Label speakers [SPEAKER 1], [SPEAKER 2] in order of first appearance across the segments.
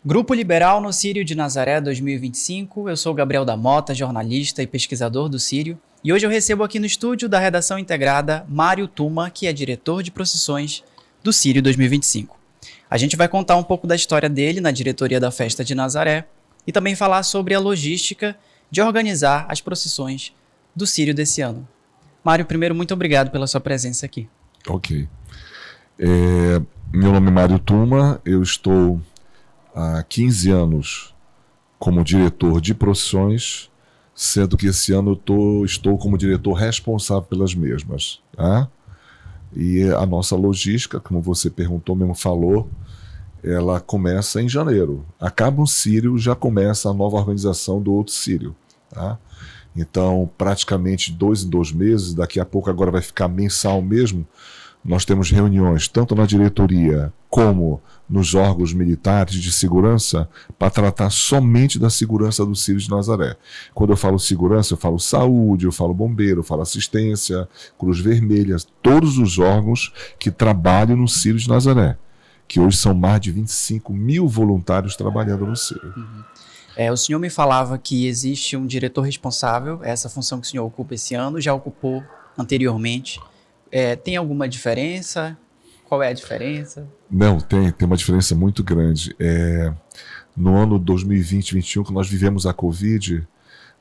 [SPEAKER 1] Grupo Liberal no Círio de Nazaré 2025. Eu sou Gabriel da Mota, jornalista e pesquisador do Círio. E hoje eu recebo aqui no estúdio da Redação Integrada Mário Tuma, que é diretor de procissões do Círio 2025. A gente vai contar um pouco da história dele na diretoria da Festa de Nazaré e também falar sobre a logística de organizar as procissões do Círio desse ano. Mário, primeiro, muito obrigado pela sua presença aqui.
[SPEAKER 2] Ok. Meu nome é Mário Tuma, eu estou há 15 anos como diretor de procissões, sendo que esse ano eu estou como diretor responsável pelas mesmas. Tá? E a nossa logística, como você perguntou, mesmo falou, ela começa em janeiro. Acaba um Círio, já começa a nova organização do outro Círio. Tá? Então, praticamente 2 em 2 meses, daqui a pouco agora vai ficar mensal mesmo, nós temos reuniões tanto na diretoria como nos órgãos militares de segurança para tratar somente da segurança do Círio de Nazaré. Quando eu falo segurança, eu falo saúde, eu falo bombeiro, eu falo assistência, Cruz Vermelha, todos os órgãos que trabalham no Círio de Nazaré, que hoje são mais de 25 mil voluntários trabalhando no Círio.
[SPEAKER 1] O senhor me falava que existe um diretor responsável, essa função que o senhor ocupa esse ano, já ocupou anteriormente. Tem alguma diferença? Qual é a diferença?
[SPEAKER 2] Não, tem uma diferença muito grande. No ano 2020-2021, que nós vivemos a Covid,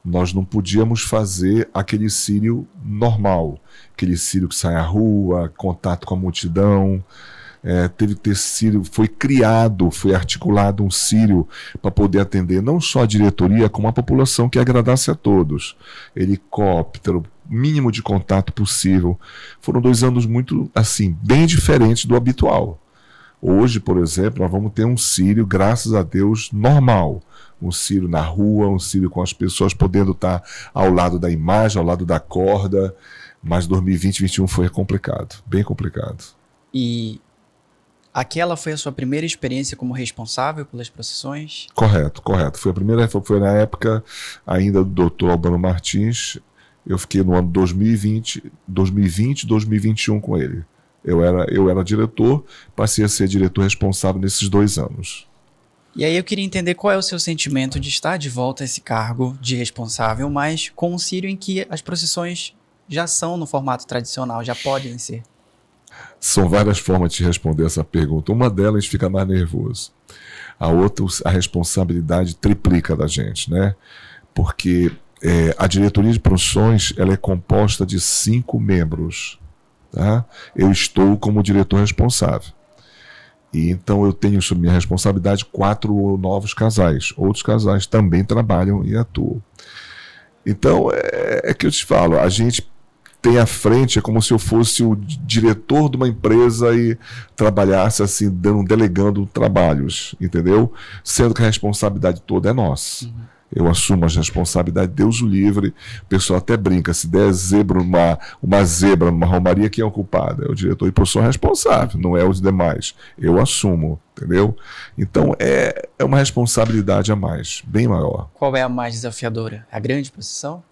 [SPEAKER 2] nós não podíamos fazer aquele Círio normal, aquele Círio que sai à rua, contato com a multidão. Teve que ter Círio, foi articulado um Círio para poder atender não só a diretoria, como a população que agradasse a todos. Helicóptero, mínimo de contato possível. Foram 2 anos muito, assim, bem diferentes do habitual. Hoje, por exemplo, nós vamos ter um Círio, graças a Deus, normal. Um Círio na rua, um Círio com as pessoas podendo estar ao lado da imagem, ao lado da corda. Mas 2020-2021 foi complicado, bem complicado.
[SPEAKER 1] E aquela foi a sua primeira experiência como responsável pelas procissões? Correto.
[SPEAKER 2] Foi na época ainda do Dr. Albano Martins. Eu fiquei no ano 2020, 2021 com ele. Eu era diretor, passei a ser diretor responsável nesses 2 anos.
[SPEAKER 1] E aí eu queria entender qual é o seu sentimento de estar de volta a esse cargo de responsável, mas com um Círio em que as procissões já são no formato tradicional, já podem ser.
[SPEAKER 2] São várias formas de responder essa pergunta. Uma delas fica mais nervoso. A outra, a responsabilidade triplica da gente, né? Porque a diretoria de procissões, ela é composta de 5 membros. Tá? Eu estou como diretor responsável. E então eu tenho sob minha responsabilidade 4 novos casais. Outros casais também trabalham e atuam. Então, é que eu te falo, a gente tem à frente, é como se eu fosse o diretor de uma empresa e trabalhasse assim, delegando trabalhos, entendeu? Sendo que a responsabilidade toda é nossa. Eu assumo as responsabilidades, Deus o livre. O pessoal até brinca, se der uma zebra numa romaria, quem é o culpado? É o diretor de procissão responsável, não é os demais. Eu assumo, entendeu? Então é uma responsabilidade a mais, bem maior.
[SPEAKER 1] Qual é a mais desafiadora? A grande procissão?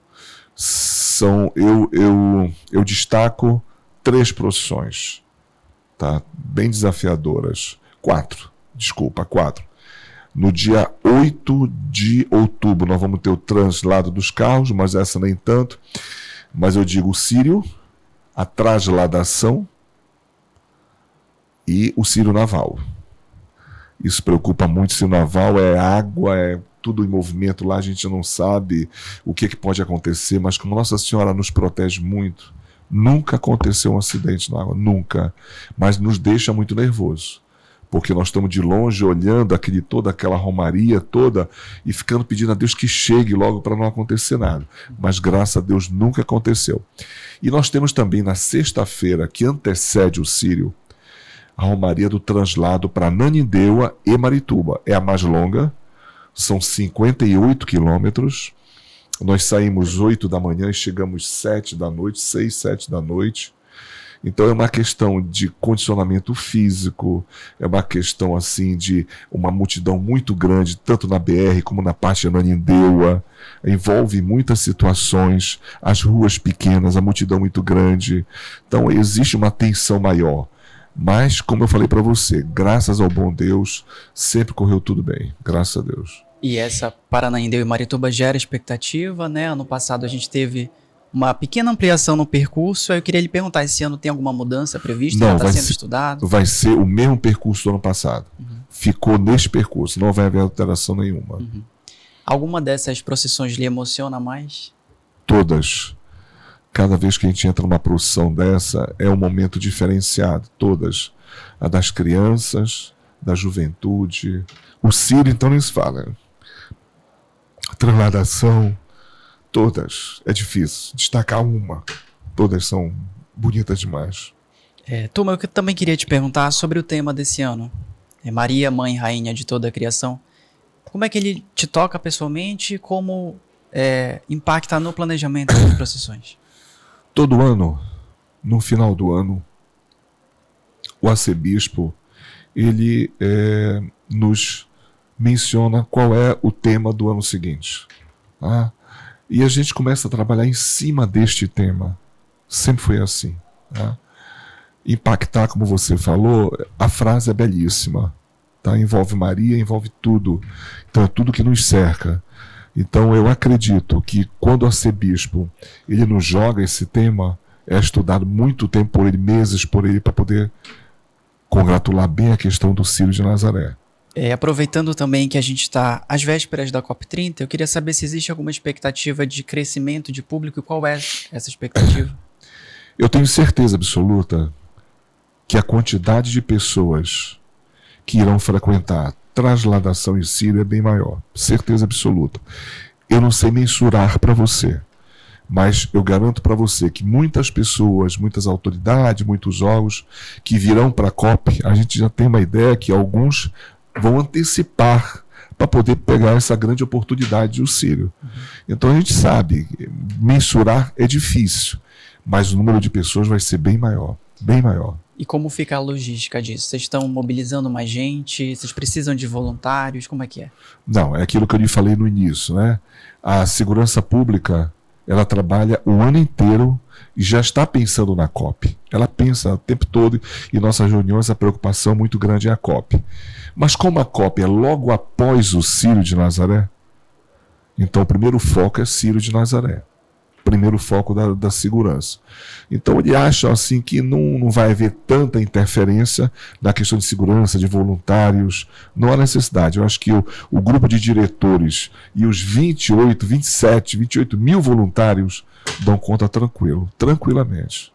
[SPEAKER 2] Eu destaco 3 procissões, tá? Bem desafiadoras. 4. No dia 8 de outubro nós vamos ter o translado dos carros, mas essa nem tanto. Mas eu digo o Círio, a trasladação e o Círio Naval. Isso preocupa muito. O Círio Naval é água, é tudo em movimento lá, a gente não sabe o que pode acontecer, mas como Nossa Senhora nos protege muito, nunca aconteceu um acidente na água, nunca. Mas nos deixa muito nervoso. Porque nós estamos de longe olhando toda aquela romaria toda e ficando pedindo a Deus que chegue logo para não acontecer nada. Mas graças a Deus nunca aconteceu. E nós temos também na sexta-feira, que antecede o Círio, a romaria do translado para Ananindeua e Marituba. É a mais longa, são 58 quilômetros. Nós saímos 8 da manhã e chegamos 7 da noite, 6, 7 da noite. Então é uma questão de condicionamento físico, é uma questão assim de uma multidão muito grande, tanto na BR como na parte de Ananindeua, envolve muitas situações, as ruas pequenas, a multidão muito grande, então existe uma tensão maior. Mas, como eu falei para você, graças ao bom Deus, sempre correu tudo bem, graças a Deus.
[SPEAKER 1] E essa Paranaíndeu e Marituba gera expectativa, né? Ano passado a gente teve uma pequena ampliação no percurso. Aí eu queria lhe perguntar, esse ano tem alguma mudança prevista?
[SPEAKER 2] Não,
[SPEAKER 1] Já está
[SPEAKER 2] vai
[SPEAKER 1] sendo
[SPEAKER 2] ser-
[SPEAKER 1] estudado?
[SPEAKER 2] Vai ser o mesmo percurso do ano passado. Ficou neste percurso, não vai haver alteração nenhuma.
[SPEAKER 1] Alguma dessas procissões lhe emociona mais?
[SPEAKER 2] Todas. Cada vez que a gente entra numa procissão dessa, é um momento diferenciado. Todas. A das crianças, da juventude. O Círio, então, nem se fala. A transladação, todas. É difícil destacar uma. Todas são bonitas demais.
[SPEAKER 1] Turma, eu também queria te perguntar sobre o tema desse ano. Maria, Mãe e Rainha de toda a criação. Como é que ele te toca pessoalmente e como impacta no planejamento das procissões?
[SPEAKER 2] Todo ano, no final do ano, o arcebispo ele nos menciona qual é o tema do ano seguinte. Tá? E a gente começa a trabalhar em cima deste tema. Sempre foi assim. Tá? Impactar, como você falou, a frase é belíssima. Tá? Envolve Maria, envolve tudo. Então é tudo que nos cerca. Então eu acredito que quando o arcebispo ele nos joga esse tema, é estudado muito tempo por ele, meses por ele, para poder congratular bem a questão do Círio de Nazaré.
[SPEAKER 1] Aproveitando também que a gente está às vésperas da COP30, eu queria saber se existe alguma expectativa de crescimento de público e qual é essa expectativa?
[SPEAKER 2] Eu tenho certeza absoluta que a quantidade de pessoas que irão frequentar Transladação e Círio é bem maior. Certeza absoluta. Eu não sei mensurar para você, mas eu garanto para você que muitas pessoas, muitas autoridades, muitos órgãos que virão para a COP, a gente já tem uma ideia que alguns vão antecipar para poder pegar essa grande oportunidade do Círio. Então a gente sabe, mensurar é difícil, mas o número de pessoas vai ser bem maior, bem maior.
[SPEAKER 1] E como fica a logística disso? Vocês estão mobilizando mais gente? Vocês precisam de voluntários? Como é que é?
[SPEAKER 2] Não, é aquilo que eu lhe falei no início, né? A segurança pública, ela trabalha o ano inteiro e já está pensando na COP. Ela pensa o tempo todo e nossas reuniões, a preocupação muito grande é a COP. Mas como a COP é logo após o Círio de Nazaré, então o primeiro foco é Círio de Nazaré. Primeiro foco da segurança. Então ele acha assim que não vai haver tanta interferência na questão de segurança, de voluntários, não há necessidade. Eu acho que o grupo de diretores e os 28 mil voluntários dão conta tranquilamente.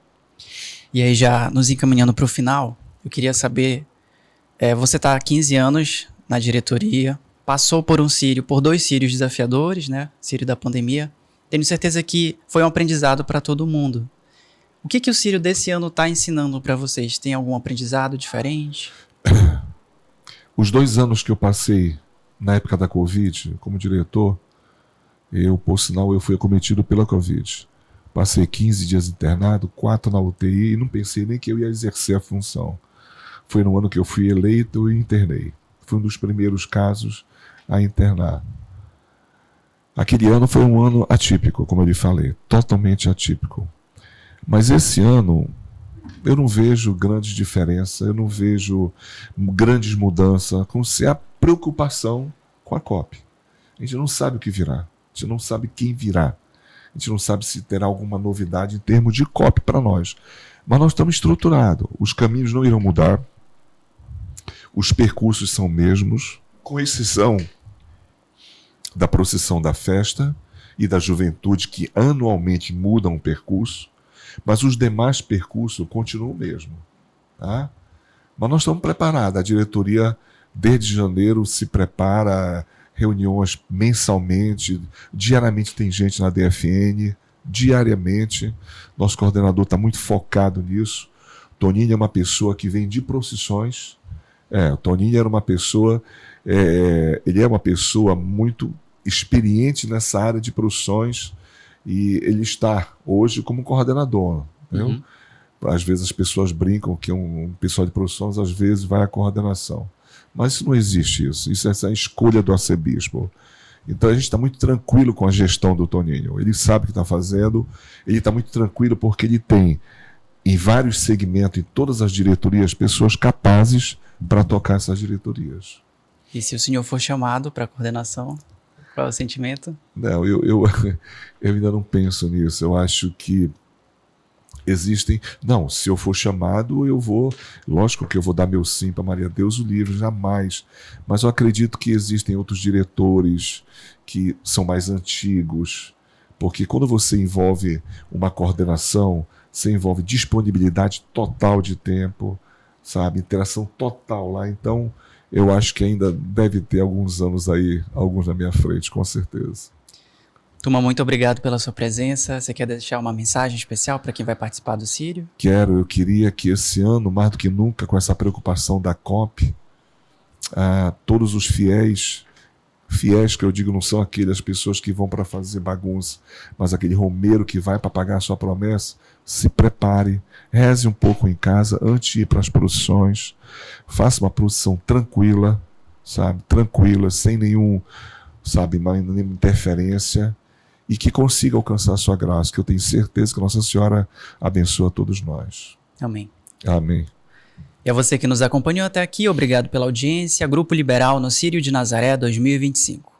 [SPEAKER 1] E aí já nos encaminhando para o final, eu queria saber, você está há 15 anos na diretoria, passou por dois Círios desafiadores, né? Círio da pandemia. Tenho certeza que foi um aprendizado para todo mundo. O que o Círio desse ano está ensinando para vocês? Tem algum aprendizado diferente?
[SPEAKER 2] Os 2 anos que eu passei na época da Covid como diretor, por sinal, eu fui acometido pela Covid. Passei 15 dias internado, 4 na UTI e não pensei nem que eu ia exercer a função. Foi no ano que eu fui eleito e internei. Fui um dos primeiros casos a internar. Aquele ano foi um ano atípico, como eu lhe falei, totalmente atípico. Mas esse ano eu não vejo grandes diferenças, eu não vejo grandes mudanças, com ser a preocupação com a COP. A gente não sabe o que virá, a gente não sabe quem virá, a gente não sabe se terá alguma novidade em termos de COP para nós. Mas nós estamos estruturados, os caminhos não irão mudar, os percursos são mesmos, com exceção da procissão da festa e da juventude, que anualmente mudam o percurso, mas os demais percursos continuam o mesmo. Tá? Mas nós estamos preparados, a diretoria desde janeiro se prepara, reuniões mensalmente, diariamente tem gente na DFN, diariamente, nosso coordenador está muito focado nisso. Toninho é uma pessoa que vem de procissões, o Toninho era uma pessoa, ele é uma pessoa muito experiente nessa área de procissões e ele está hoje como coordenador. Uhum. Às vezes as pessoas brincam que um pessoal de procissões às vezes vai à coordenação. Mas isso não existe, isso é essa escolha do arcebispo. Então a gente está muito tranquilo com a gestão do Toninho. Ele sabe o que está fazendo, ele está muito tranquilo porque ele tem em vários segmentos, em todas as diretorias, pessoas capazes para tocar essas diretorias.
[SPEAKER 1] E se o senhor for chamado para a coordenação, qual é o sentimento?
[SPEAKER 2] Não, eu ainda não penso nisso. Eu acho que existem... Não, se eu for chamado, eu vou... Lógico que eu vou dar meu sim para Maria Deus o livre, jamais. Mas eu acredito que existem outros diretores que são mais antigos, porque quando você envolve uma coordenação, você envolve disponibilidade total de tempo, sabe? Interação total lá. Então, eu acho que ainda deve ter alguns anos aí, alguns na minha frente, com certeza.
[SPEAKER 1] Turma, muito obrigado pela sua presença. Você quer deixar uma mensagem especial para quem vai participar do Sírio?
[SPEAKER 2] Eu queria que esse ano, mais do que nunca, com essa preocupação da COP, todos os fiéis que eu digo não são aquelas pessoas que vão para fazer bagunça, mas aquele romeiro que vai para pagar a sua promessa, se prepare, reze um pouco em casa antes de ir para as procissões, faça uma procissão tranquila, sabe, tranquila, sem nenhuma interferência, e que consiga alcançar a sua graça, que eu tenho certeza que Nossa Senhora abençoa todos nós.
[SPEAKER 1] Amém.
[SPEAKER 2] Amém.
[SPEAKER 1] E a você que nos acompanhou até aqui, obrigado pela audiência. Grupo Liberal no Sírio de Nazaré 2025.